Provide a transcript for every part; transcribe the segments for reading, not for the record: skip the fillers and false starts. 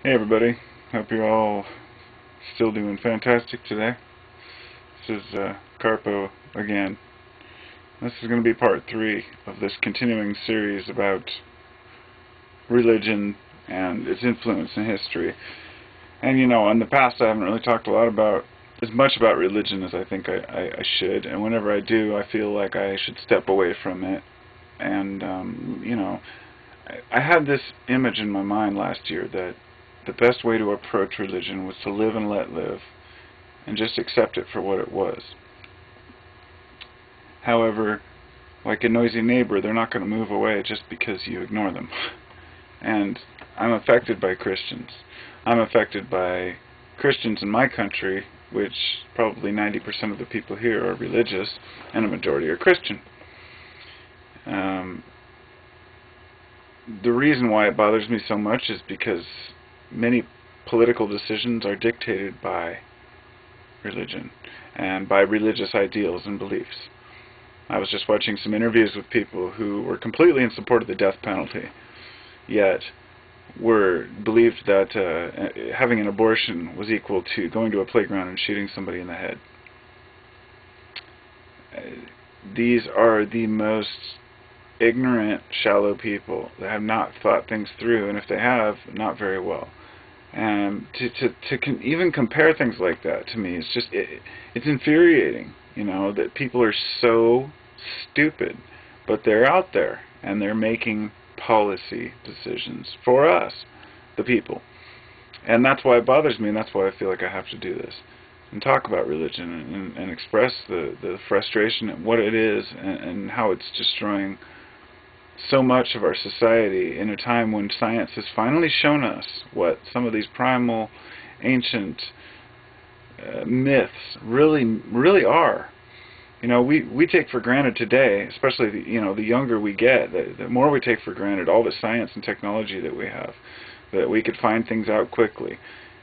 Hey everybody, hope you're all still doing fantastic today. This is Carpo again. This is going to be part 3 of this continuing series about religion and its influence in history. And in the past I haven't really talked as much about religion as I think I should, and whenever I do I feel like I should step away from it. And I had this image in my mind last year that the best way to approach religion was to live and let live, and just accept it for what it was. However, like a noisy neighbor, they're not going to move away just because you ignore them. And I'm affected by Christians. I'm affected by Christians in my country, which probably 90% of the people here are religious, and a majority are Christian. The reason why it bothers me so much is because many political decisions are dictated by religion and by religious ideals and beliefs. I was just watching some interviews with people who were completely in support of the death penalty, yet believed that having an abortion was equal to going to a playground and shooting somebody in the head. These are the most ignorant, shallow people that have not thought things through, and if they have, not very well. And to even compare things like that, to me, it's infuriating, that people are so stupid, but they're out there, and they're making policy decisions for us, the people. And that's why it bothers me, and that's why I feel like I have to do this, and talk about religion, and express the frustration at what it is, and how it's destroying so much of our society in a time when science has finally shown us what some of these primal, ancient myths really are. We take for granted today, especially the younger we get, the more we take for granted all the science and technology that we have, that we could find things out quickly,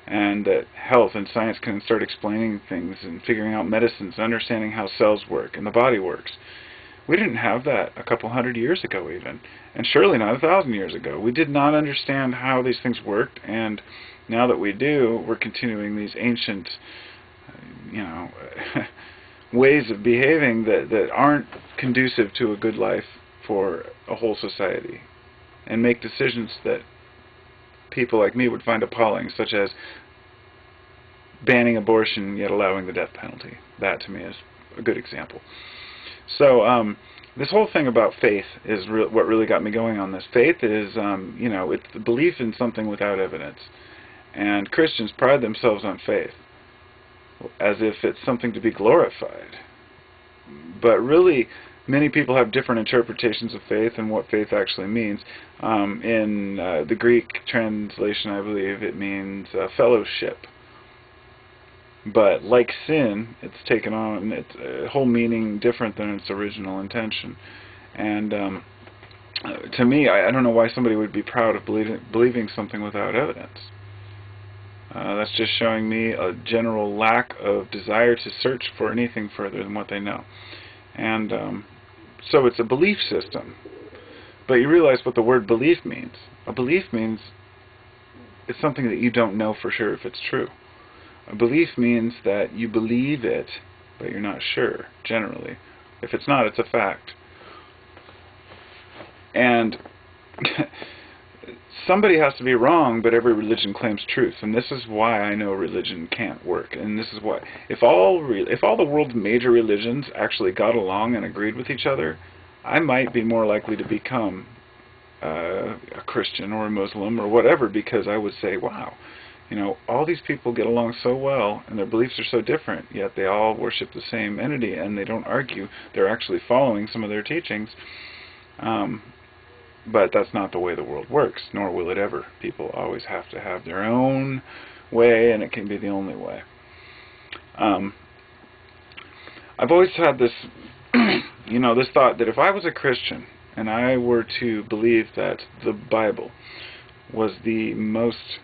and that health and science can start explaining things and figuring out medicines, understanding how cells work and the body works. We didn't have that a couple hundred years ago even, and surely not 1,000 years ago. We did not understand how these things worked, and now that we do, we're continuing these ancient, ways of behaving that aren't conducive to a good life for a whole society, and make decisions that people like me would find appalling, such as banning abortion yet allowing the death penalty. That to me is a good example. So this whole thing about faith is what really got me going on this. Faith is, it's the belief in something without evidence. And Christians pride themselves on faith, as if it's something to be glorified. But really, many people have different interpretations of faith and what faith actually means. In the Greek translation, I believe, it means fellowship. But like sin, it's taken on its a whole meaning different than its original intention. And to me, I don't know why somebody would be proud of believing something without evidence. That's just showing me a general lack of desire to search for anything further than what they know. And so it's a belief system. But you realize what the word belief means. A belief means it's something that you don't know for sure if it's true. A belief means that you believe it, but you're not sure, generally. If it's not, it's a fact. And somebody has to be wrong, but every religion claims truth. And this is why I know religion can't work. And this is why, if all the world's major religions actually got along and agreed with each other, I might be more likely to become a Christian or a Muslim or whatever, because I would say, wow, all these people get along so well, and their beliefs are so different, yet they all worship the same entity, and they don't argue. They're actually following some of their teachings. But that's not the way the world works, nor will it ever. People always have to have their own way, and it can be the only way. I've always had this, this thought that if I was a Christian, and I were to believe that the Bible was the most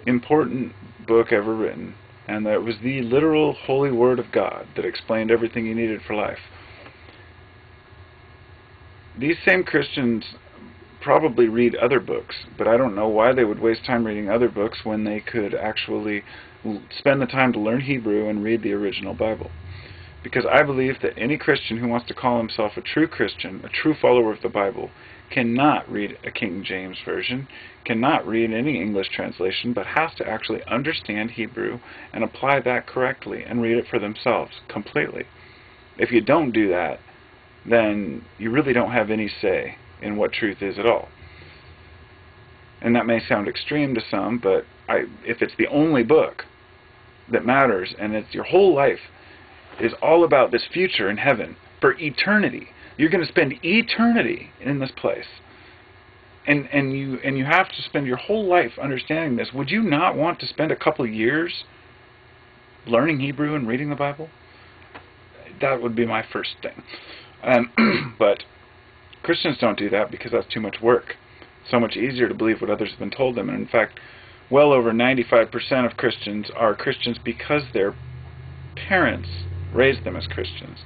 important book ever written, and that it was the literal holy word of God that explained everything you needed for life, these same Christians probably read other books, but I don't know why they would waste time reading other books when they could actually spend the time to learn Hebrew and read the original Bible. Because I believe that any Christian who wants to call himself a true Christian, a true follower of the Bible, cannot read a King James Version, cannot read any English translation, but has to actually understand Hebrew and apply that correctly and read it for themselves completely. If you don't do that, then you really don't have any say in what truth is at all. And that may sound extreme to some, but if it's the only book that matters, and it's your whole life is all about this future in heaven for eternity, you're going to spend eternity in this place, and you have to spend your whole life understanding this. Would you not want to spend a couple of years learning Hebrew and reading the Bible? That would be my first thing. But Christians don't do that because that's too much work. It's so much easier to believe what others have been told them. And in fact, well over 95% of Christians are Christians because their parents raised them as Christians.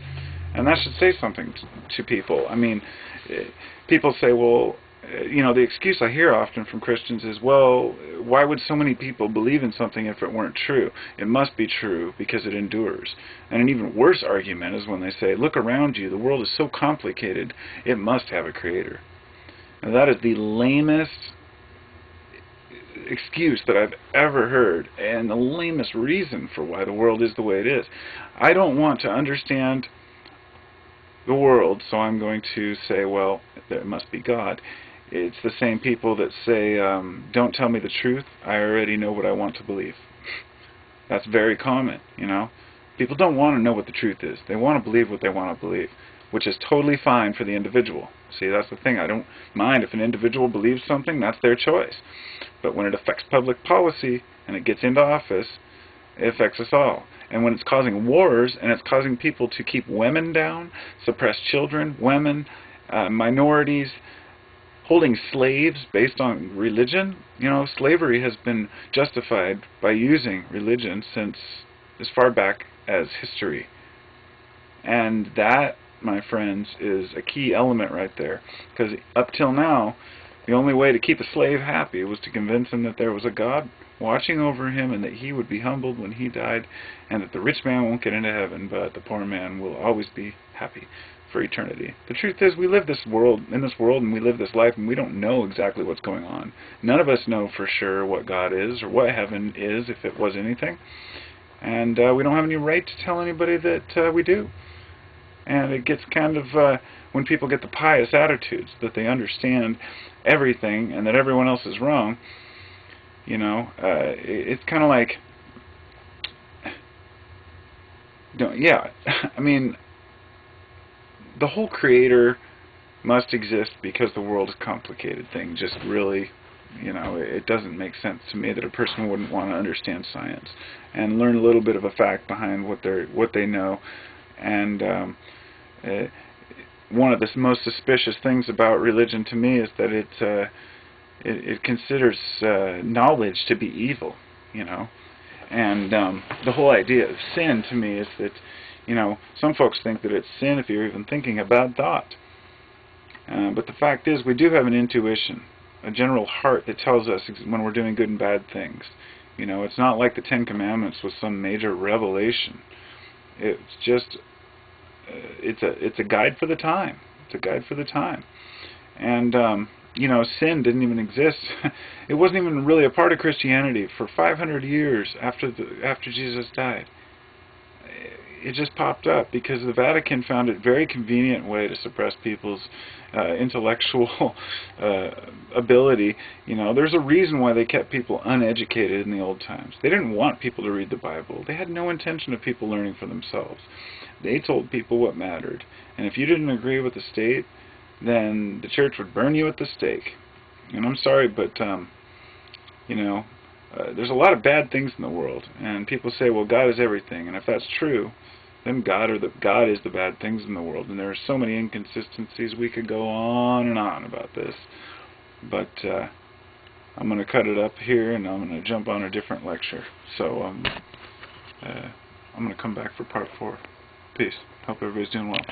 And that should say something to people. I mean, people say, well, the excuse I hear often from Christians is, well, why would so many people believe in something if it weren't true? It must be true because it endures. And an even worse argument is when they say, look around you, the world is so complicated, it must have a creator. Now, that is the lamest excuse that I've ever heard, and the lamest reason for why the world is the way it is. I don't want to understand the world, so I'm going to say, well, there must be God. It's the same people that say, don't tell me the truth, I already know what I want to believe. That's very common, People don't want to know what the truth is. They want to believe what they want to believe, which is totally fine for the individual. See, that's the thing. I don't mind if an individual believes something, that's their choice. But when it affects public policy and it gets into office, it affects us all. And when it's causing wars and it's causing people to keep women down, suppress children, women, minorities, holding slaves based on religion, slavery has been justified by using religion since as far back as history. And that, my friends, is a key element right there. Because up till now, the only way to keep a slave happy was to convince him that there was a God watching over him and that he would be humbled when he died, and that the rich man won't get into heaven, but the poor man will always be happy for eternity. The truth is, we live in this world, and we live this life, and we don't know exactly what's going on. None of us know for sure what God is or what heaven is, if it was anything. And we don't have any right to tell anybody that we do. And it gets kind of, when people get the pious attitudes, that they understand everything and that everyone else is wrong, it's kind of like, I mean, the whole creator must exist because the world is a complicated thing. Just really, it doesn't make sense to me that a person wouldn't want to understand science and learn a little bit of a fact behind what they know. And one of the most suspicious things about religion to me is that it considers knowledge to be evil, And the whole idea of sin to me is that, some folks think that it's sin if you're even thinking a bad thought. But the fact is, we do have an intuition, a general heart that tells us when we're doing good and bad things. It's not like the Ten Commandments was some major revelation. It's just, it's a guide for the time. It's a guide for the time. And, sin didn't even exist. It wasn't even really a part of Christianity for 500 years after Jesus died. It just popped up because the Vatican found it a very convenient way to suppress people's intellectual ability. There's a reason why they kept people uneducated in the old times. They didn't want people to read the Bible. They had no intention of people learning for themselves. They told people what mattered. And if you didn't agree with the state, then the church would burn you at the stake. And I'm sorry, but, there's a lot of bad things in the world. And people say, well, God is everything. And if that's true, then God is the bad things in the world. And there are so many inconsistencies. We could go on and on about this. But I'm going to cut it up here, and I'm going to jump on a different lecture. So I'm going to come back for part 4. Peace. Hope everybody's doing well.